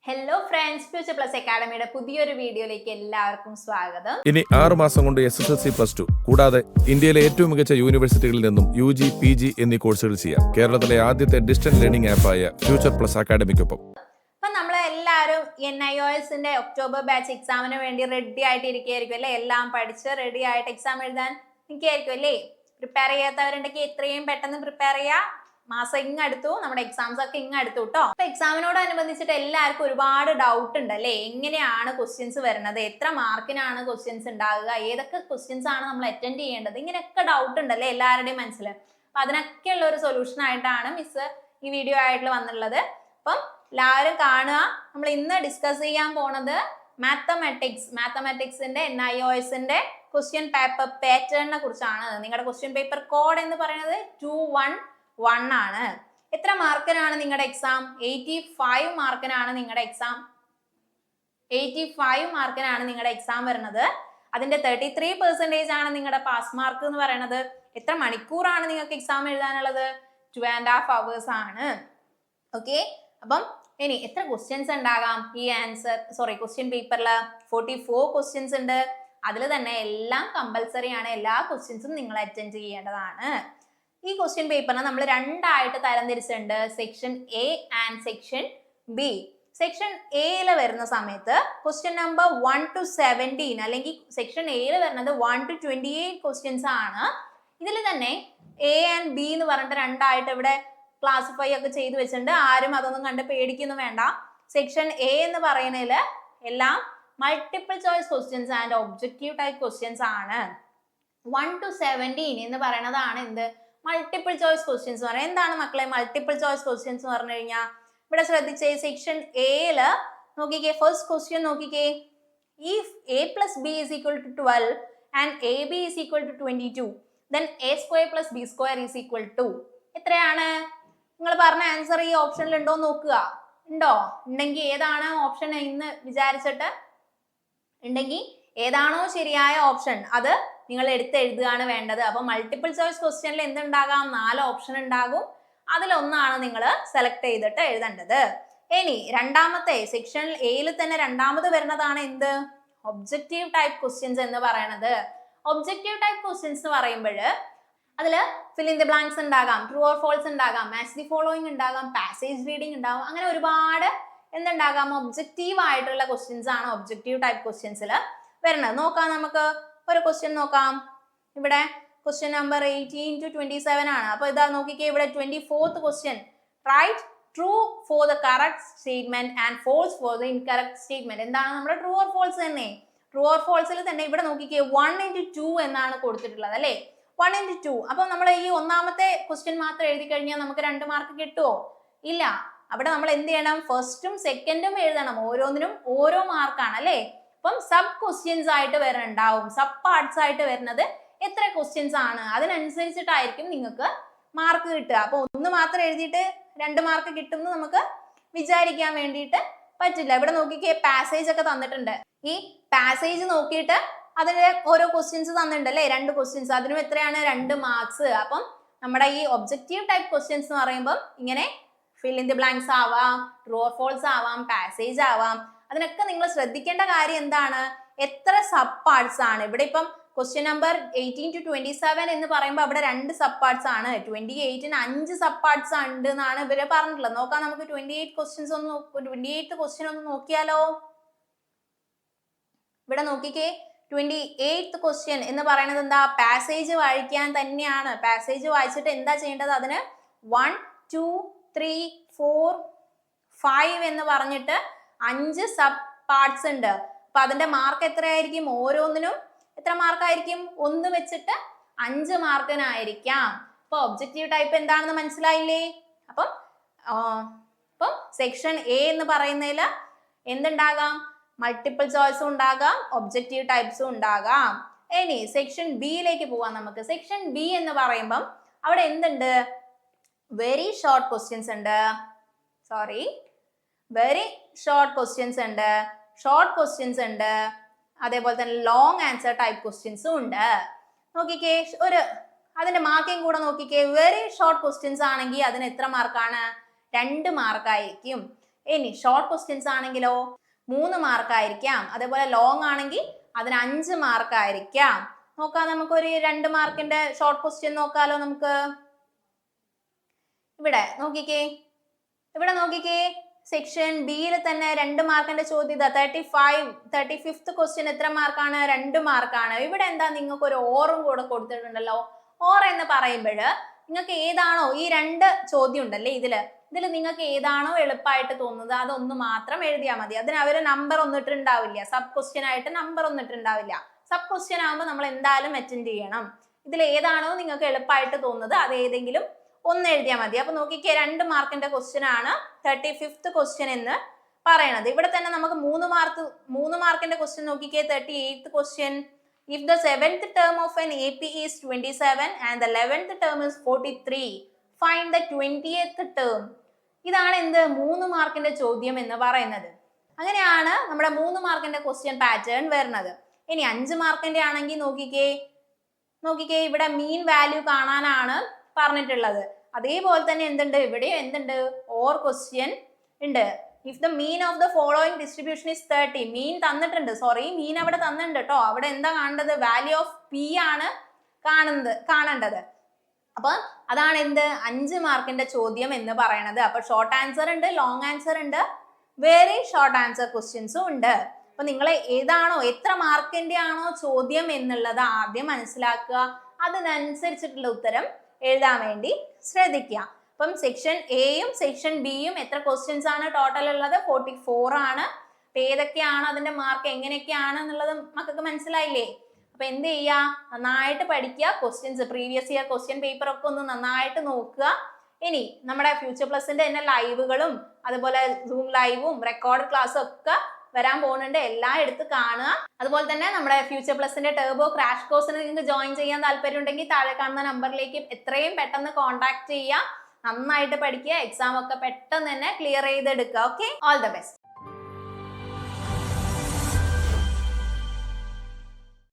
Hello friends, future plus അക്കാഡമിയുടെ പുതിയൊരു വീഡിയോയിലേക്ക് എല്ലാവർക്കും സ്വാഗതം. ഇനി 6 മാസം കൊണ്ട് SSLC+2 കൂടാതെ ഇന്ത്യയിലെ ഏറ്റവും മികച്ച യൂണിവേഴ്സിറ്റികളിൽ നിന്നും UG, PG എന്നീ കോഴ്സുകൾ ചെയ്യാം. കേരളത്തിലെ ആദ്യത്തെ ഡിസ്റ്റൻസ് ലേണിംഗ് ആപ്പായ ഫ്യൂച്ചർ പ്ലസ് അക്കാഡമിക്കൊപ്പം. അപ്പൊ നമ്മളെല്ലാവരും NIOSന്റെ ഒക്ടോബർ ബാച്ച് എക്സാമിന് വേണ്ടി റെഡി ആയിട്ട് ഇരിക്കുകയായിരിക്കും അല്ലേ? എല്ലാം പഠിച്ച് റെഡി ആയിട്ട് എക്സാം എഴുതാൻ നിൽക്കുകയായിരിക്കും അല്ലേ? പ്രിപ്പയർ ചെയ്യാത്തവരുണ്ടെങ്കിൽ എത്രയും പെട്ടെന്ന് പ്രിപ്പയർ ചെയ്യുക. മാസം ഇങ്ങടുത്തു, നമ്മുടെ എക്സാംസ് ഒക്കെ ഇങ്ങടുത്തു കേട്ടോ. അപ്പൊ എക്സാമിനോടനുബന്ധിച്ചിട്ട് എല്ലാവർക്കും ഒരുപാട് ഡൗട്ട് ഉണ്ട് അല്ലേ? എങ്ങനെയാണ് ക്വസ്റ്റ്യൻസ് വരുന്നത്, എത്ര മാർക്കിനാണ് ക്വസ്റ്റ്യൻസ് ഉണ്ടാകുക, ഏതൊക്കെ ക്വസ്റ്റ്യൻസ് ആണ് നമ്മൾ അറ്റൻഡ് ചെയ്യേണ്ടത്, ഇങ്ങനെയൊക്കെ ഡൗട്ട് ഉണ്ടല്ലേ എല്ലാവരുടെയും മനസ്സിൽ. അപ്പൊ അതിനൊക്കെയുള്ള ഒരു സൊല്യൂഷൻ ആയിട്ടാണ് മിസ് ഈ വീഡിയോ ആയിട്ട് വന്നിട്ടുള്ളത്. അപ്പം എല്ലാവരും കാണുക. നമ്മൾ ഇന്ന് ഡിസ്കസ് ചെയ്യാൻ പോണത് മാത്തമാറ്റിക്സിന്റെ NIOSന്റെ ക്വസ്റ്റ്യൻ പേപ്പർ പാറ്റേണിനെ കുറിച്ചാണ്. നിങ്ങളുടെ ക്വസ്റ്റ്യൻ പേപ്പർ കോഡ് എന്ന് പറയുന്നത് 211 ആണ്. എത്ര മാർക്കിനാണ് നിങ്ങളുടെ എക്സാം? 85 മാർക്കിനാണ് നിങ്ങളുടെ എക്സാം. 85 മാർക്കിനാണ് നിങ്ങളുടെ എക്സാം വരുന്നത്. അതിന്റെ 33% ആണ് നിങ്ങളുടെ പാസ് മാർക്ക് എന്ന് പറയുന്നത്. എത്ര മണിക്കൂറാണ് നിങ്ങൾക്ക് എക്സാം എഴുതാനുള്ളത്? 2.5 hours ആണ്. ഓക്കെ, അപ്പം ഇനി എത്ര ക്വസ്റ്റ്യൻസ് ഉണ്ടാകാം ഈ ക്വസ്റ്റ്യൻ പേപ്പറിൽ? 44 ക്വസ്റ്റ്യൻസ് ഉണ്ട്. അതിൽ തന്നെ എല്ലാം കമ്പൽസറി ആണ്. എല്ലാ ക്വസ്റ്റ്യൻസും നിങ്ങൾ അറ്റൻഡ് ചെയ്യേണ്ടതാണ്. ഈ ക്വസ്റ്റ്യൻ പേപ്പറിനെ നമ്മൾ രണ്ടായിട്ട് തരംതിരിച്ചിട്ടുണ്ട്, section A and section B. Section എയിൽ വരുന്ന സമയത്ത് ക്വസ്റ്റ്യൻ നമ്പർ 1 to 17 അല്ലെങ്കിൽ സെക്ഷൻ എയിൽ വരുന്നത് 1 to 28 ക്വസ്റ്റ്യൻസ് ആണ്. ഇതിൽ തന്നെ A ആൻഡ് B എന്ന് പറഞ്ഞിട്ട് രണ്ടായിട്ട് ഇവിടെ ക്ലാസിഫൈ ഒക്കെ ചെയ്ത് വെച്ചിട്ടുണ്ട്. ആരും അതൊന്നും കണ്ട് പേടിക്കൊന്നും വേണ്ട. സെക്ഷൻ A എന്ന് പറയുന്നതിൽ എല്ലാം multiple choice questions and objective type questions ആണ്. 1 to 17 എന്ന് പറയുന്നതാണ് എന്ത്? മൾട്ടിപ്പിൾ ചോയ്സ് ക്വസ്റ്റ്യൻസ് എന്ന് പറയുന്നത്. എന്താണ് മക്കളെ മൾട്ടിപ്പിൾ ചോയ്സ് ക്വസ്റ്റ്യൻസ് എന്ന് പറഞ്ഞു കഴിഞ്ഞാൽ? ഇവിടെ ശ്രദ്ധിച്ചേ, സെക്ഷൻ എയില് നോക്കിക്കേ, ഫസ്റ്റ് ക്വസ്റ്റ്യൻ നോക്കിക്കേ. If A plus B is equal to 12 and AB is equal to 22, then A square plus B square is equal to എത്രയാണ്? നിങ്ങൾ പറഞ്ഞ ആൻസർ ഈ ഓപ്ഷനിൽ ഉണ്ടോ നോക്കുക. ഉണ്ടോ? ഉണ്ടെങ്കിൽ ഏതാണ് ഓപ്ഷൻ എന്ന് വിചാരിച്ചിട്ട് ഉണ്ടെങ്കിൽ ഏതാണോ ശരിയായ ഓപ്ഷൻ അത് നിങ്ങൾ എടുത്ത് എഴുതുകയാണ് വേണ്ടത്. അപ്പൊ മൾട്ടിപ്പിൾ ചോയ്സ് ക്വസ്റ്റ്യനിൽ എന്തുണ്ടാകാം? 4 ഓപ്ഷൻ ഉണ്ടാകും. അതിലൊന്നാണ് നിങ്ങൾ സെലക്ട് ചെയ്തിട്ട് എഴുതേണ്ടത്. ഇനി രണ്ടാമത്തെ സെക്ഷൻ എയിൽ തന്നെ രണ്ടാമത് വരുന്നതാണ് എന്ത്? ഒബ്ജക്റ്റീവ് ടൈപ്പ് ക്വസ്റ്റ്യൻസ് എന്ന് പറയുന്നത്. ഒബ്ജക്റ്റീവ് ടൈപ്പ് ക്വസ്റ്റ്യൻസ് എന്ന് പറയുമ്പോൾ അതിൽ ഫിൽ ഇൻ ദി ബ്ലാങ്ക്സ് ഉണ്ടാകാം, ട്രൂ ഓർ ഫോൾസ് ഉണ്ടാകാം, മാച്ച് ദി ഫോളോയിങ് ഉണ്ടാകാം, പാസേജ് റീഡിംഗ് ഉണ്ടാകും. അങ്ങനെ ഒരുപാട് എന്തുണ്ടാകാം? ഒബ്ജക്റ്റീവ് ആയിട്ടുള്ള ക്വസ്റ്റ്യൻസ് ആണ് ഒബ്ജക്റ്റീവ് ടൈപ്പ് ക്വസ്റ്റ്യൻസിൽ വരുന്നത്. നോക്കാം, നമുക്ക് ഒരു ക്വസ്റ്റ്യൻ നോക്കാം. ഇവിടെ ക്വസ്റ്റ്യൻ നമ്പർ 18 to 27 ആണ്. അപ്പൊ ഇതാ നോക്കിക്കേ, ഇവിടെ 24th question. Write true for the correct statement and false for the incorrect statement. എന്താണ് നമ്മുടെ ട്രൂ ഓർ ഫോൾസ് തന്നെ? ട്രൂ ഓർ ഫോൾസിൽ തന്നെ ഇവിടെ നോക്കിക്കേ 1:2 എന്നാണ് കൊടുത്തിട്ടുള്ളത് അല്ലേ? 1:2. അപ്പൊ നമ്മൾ ഈ ഒന്നാമത്തെ ക്വസ്റ്റ്യൻ മാത്രം എഴുതി കഴിഞ്ഞാൽ നമുക്ക് 2 മാർക്ക് കിട്ടുമോ? ഇല്ല. അവിടെ നമ്മൾ എന്ത് ചെയ്യണം? ഫസ്റ്റും സെക്കൻഡും എഴുതണം. ഓരോന്നിനും ഓരോ മാർക്കാണ് അല്ലേ? അപ്പം സബ് ക്വസ്റ്റ്യൻസ് ആയിട്ട് വരുന്നുണ്ടാവും. സബ് പാർട്സ് ആയിട്ട് വരുന്നത് എത്ര ക്വസ്റ്റ്യൻസ് ആണ് അതിനനുസരിച്ചിട്ടായിരിക്കും നിങ്ങൾക്ക് മാർക്ക് കിട്ടുക. അപ്പൊ ഒന്ന് മാത്രം എഴുതിയിട്ട് 2 മാർക്ക് കിട്ടും എന്ന് നമുക്ക് വിചാരിക്കാൻ വേണ്ടിയിട്ട് പറ്റില്ല. ഇവിടെ നോക്കിക്കേ, പാസേജ് ഒക്കെ തന്നിട്ടുണ്ട്. ഈ പാസേജ് നോക്കിയിട്ട് അതിന്റെ ഓരോ ക്വസ്റ്റ്യൻസ് തന്നിട്ടുണ്ട് അല്ലേ? 2 ക്വസ്റ്റ്യൻസ്, അതിനും എത്രയാണ്? 2 മാർക്സ്. അപ്പം നമ്മുടെ ഈ ഒബ്ജക്റ്റീവ് ടൈപ്പ് ക്വസ്റ്റ്യൻസ് എന്ന് പറയുമ്പോൾ ഇങ്ങനെ ഫിൽ ഇൻ ദി ബ്ലാങ്ക്സ് ആവാം, ട്രൂ ഓർ ഫോൾസ് ആവാം, പാസേജ് ആവാം. അതിനൊക്കെ നിങ്ങൾ ശ്രദ്ധിക്കേണ്ട കാര്യം എന്താണ്? എത്ര സബ് പാർട്സ് ആണ്. ഇവിടെ ഇപ്പം ക്വസ്റ്റ്യൻ നമ്പർ 18 to 27 എന്ന് പറയുമ്പോൾ അവിടെ 2 സബ് പാർട്സ് ആണ്. 28ന് 5 സബ് പാർട്സ് ഉണ്ട് എന്നാണ് ഇവര് പറഞ്ഞിട്ടുള്ളത്. നോക്കാം, നമുക്ക് 28th ക്വസ്റ്റ്യൻ ഒന്ന് നോക്കിയാലോ? ഇവിടെ നോക്കിക്കേ, 28th ക്വസ്റ്റ്യൻ എന്ന് പറയുന്നത് എന്താ? പാസേജ് വായിക്കാൻ തന്നെയാണ്. പാസേജ് വായിച്ചിട്ട് എന്താ ചെയ്യേണ്ടത്? അതിന് 1 2 3 4 5 എന്ന് പറഞ്ഞിട്ട് 5 സബ് പാർട്സ് ഉണ്ട്. അപ്പൊ അതിന്റെ മാർക്ക് എത്രയായിരിക്കും? ഓരോന്നിനും എത്ര മാർക്കായിരിക്കും? 1 വെച്ചിട്ട് 5 മാർക്കിനായിരിക്കാം. അപ്പൊ ഒബ്ജക്റ്റീവ് ടൈപ്പ് എന്താണെന്ന് മനസ്സിലായില്ലേ? അപ്പം സെക്ഷൻ A എന്ന് പറയുന്നതിൽ എന്തുണ്ടാകാം? മൾട്ടിപ്പിൾ ചോയ്സും ഉണ്ടാകാം, ഒബ്ജക്റ്റീവ് ടൈപ്സും ഉണ്ടാകാം. ഇനി സെക്ഷൻ ബിയിലേക്ക് പോവാം നമുക്ക്. സെക്ഷൻ ബി എന്ന് പറയുമ്പം അവിടെ എന്തുണ്ട്? വെരി ഷോർട്ട് ക്വസ്റ്റ്യൻസ് ഉണ്ട്. വെരി ഷോർട്ട് ക്വസ്റ്റ്യൻസ് ഉണ്ട്, ഷോർട്ട് ക്വസ്റ്റ്യൻസ് ഉണ്ട്, അതേപോലെ തന്നെ ലോങ് ആൻസർ ടൈപ്പ് ക്വസ്റ്റ്യൻസും ഉണ്ട്. നോക്കിക്കേ, അതിന്റെ മാർക്കിംഗ് കൂടെ നോക്കിക്കേ. വെരി ഷോർട്ട് ക്വസ്റ്റ്യൻസ് ആണെങ്കിൽ അതിന് എത്ര മാർക്കാണ്? 2 മാർക്കായിരിക്കും. ഇനി ഷോർട്ട് ക്വസ്റ്റ്യൻസ് ആണെങ്കിലോ 3 മാർക്ക് ആയിരിക്കാം. അതേപോലെ ലോങ് ആണെങ്കിൽ അതിന് 5 മാർക്ക് ആയിരിക്കാം. നോക്കാം, നമുക്കൊരു 2 മാർക്കിന്റെ ഷോർട്ട് ക്വസ്റ്റ്യൻ നോക്കാലോ. നമുക്ക് ഇവിടെ നോക്കിക്കേ സെക്ഷൻ ബിയിൽ തന്നെ 2 മാർക്കിന്റെ ചോദ്യം 35th ക്വസ്റ്റ്യൻ എത്ര മാർക്കാണ്? 2 മാർക്കാണ്. ഇവിടെ എന്താ നിങ്ങൾക്ക് ഒരു ഓറും കൂടെ കൊടുത്തിട്ടുണ്ടല്ലോ. ഓർ എന്ന് പറയുമ്പോൾ നിങ്ങൾക്ക് ഏതാണോ ഈ 2 ചോദ്യം ഉണ്ടല്ലേ ഇതിൽ നിങ്ങൾക്ക് ഏതാണോ എളുപ്പമായിട്ട് തോന്നുന്നത് അതൊന്ന് മാത്രം എഴുതിയാൽ മതി. അതിന് അവര് നമ്പർ ഒന്നും ഇട്ടിട്ടുണ്ടാവില്ല, സബ് ക്വസ്റ്റ്യൻ ആയിട്ട് നമ്പർ ഒന്നും ഇട്ടിട്ടുണ്ടാവില്ല. സബ് ക്വസ്റ്റ്യൻ ആകുമ്പോൾ നമ്മൾ എന്തായാലും അറ്റൻഡ് ചെയ്യണം. ഇതിൽ ഏതാണോ നിങ്ങൾക്ക് എളുപ്പമായിട്ട് തോന്നുന്നത് അത് ഏതെങ്കിലും ഒന്ന് എഴുതിയാൽ മതി. അപ്പൊ നോക്കിക്കേ 2 മാർക്കിന്റെ ക്വസ്റ്റ്യൻ ആണ് 35th ക്വസ്റ്റ്യൻ എന്ന് പറയണത്. ഇവിടെ തന്നെ നമുക്ക് 3 മാർക്കിന്റെ ക്വസ്റ്റ്യൻ നോക്കിക്കേ. 38th question, if the 7th term of an AP is 27 and the 11th term is 43, find the 20th term. ഇതാണ് എന്ത് 3 മാർക്കിന്റെ ചോദ്യം എന്ന് പറയുന്നത്. അങ്ങനെയാണ് നമ്മുടെ 3 മാർക്കിന്റെ ക്വസ്റ്റ്യൻ പാറ്റേൺ വരുന്നത്. ഇനി 5 മാർക്കിന്റെ ആണെങ്കിൽ നോക്കിക്കേ ഇവിടെ മീൻ വാല്യൂ കാണാനാണ് പറഞ്ഞിട്ടുള്ളത്. അതേപോലെ തന്നെ എന്തുണ്ട് ഇവിടെ ഓർ ക്വസ്റ്റ്യൻ ഉണ്ട്. If the mean of the following distribution is 30, മീൻ തന്നിട്ടുണ്ട്, മീൻ അവിടെ തന്നിട്ടുണ്ട് കേട്ടോ. അവിടെ എന്താ കാണേണ്ടത്? വാല്യൂ ഓഫ് പി ആണ് കാണേണ്ടത്. അപ്പൊ അതാണ് 5 മാർക്കിന്റെ ചോദ്യം എന്ന് പറയുന്നത്. അപ്പൊ ഷോർട്ട് ആൻസർ ഉണ്ട്, ലോങ് ആൻസർ ഉണ്ട്, വെരി ഷോർട്ട് ആൻസർ ക്വസ്റ്റ്യൻസും ഉണ്ട്. അപ്പൊ നിങ്ങൾ ഏതാണോ എത്ര മാർക്കിന്റെ ആണോ ചോദ്യം എന്നുള്ളത് ആദ്യം മനസ്സിലാക്കുക. അതിനനുസരിച്ചിട്ടുള്ള ഉത്തരം എഴുതാൻ വേണ്ടി ശ്രദ്ധിക്കുക. അപ്പം സെക്ഷൻ എയും സെക്ഷൻ ബിയും എത്ര ക്വസ്റ്റ്യൻസ് ആണ് ടോട്ടൽ ഉള്ളത്? 44 ആണ്. അപ്പൊ ഏതൊക്കെയാണ് അതിന്റെ മാർക്ക് എങ്ങനെയൊക്കെയാണ് എന്നുള്ളത് മക്കൾക്ക് മനസ്സിലായില്ലേ? അപ്പൊ എന്ത് ചെയ്യുക? നന്നായിട്ട് പഠിക്കുക. Questions previous year question paper ഒക്കെ ഒന്ന് നന്നായിട്ട് നോക്കുക. ഇനി നമ്മുടെ ഫ്യൂച്ചർ പ്ലസിന്റെ തന്നെ ലൈവുകളും അതുപോലെ സൂം ലൈവും റെക്കോർഡ് ക്ലാസ്സും ഒക്കെ വരാൻ പോകുന്നുണ്ട്. എല്ലാം എടുത്ത് കാണുക. അതുപോലെ തന്നെ നമ്മുടെ ഫ്യൂച്ചർ പ്ലസിന്റെ ടർബോ ക്രാഷ് കോഴ്സിന് നിങ്ങൾക്ക് ജോയിൻ ചെയ്യാൻ താല്പര്യം ഉണ്ടെങ്കിൽ താഴെ കാണുന്ന നമ്പറിലേക്ക് എത്രയും പെട്ടെന്ന് കോൺടാക്ട് ചെയ്യുക. നന്നായിട്ട് പഠിക്കുക. എക്സാം ഒക്കെ പെട്ടെന്ന് തന്നെ ക്ലിയർ ചെയ്തെടുക്കുക. Okay, all the best.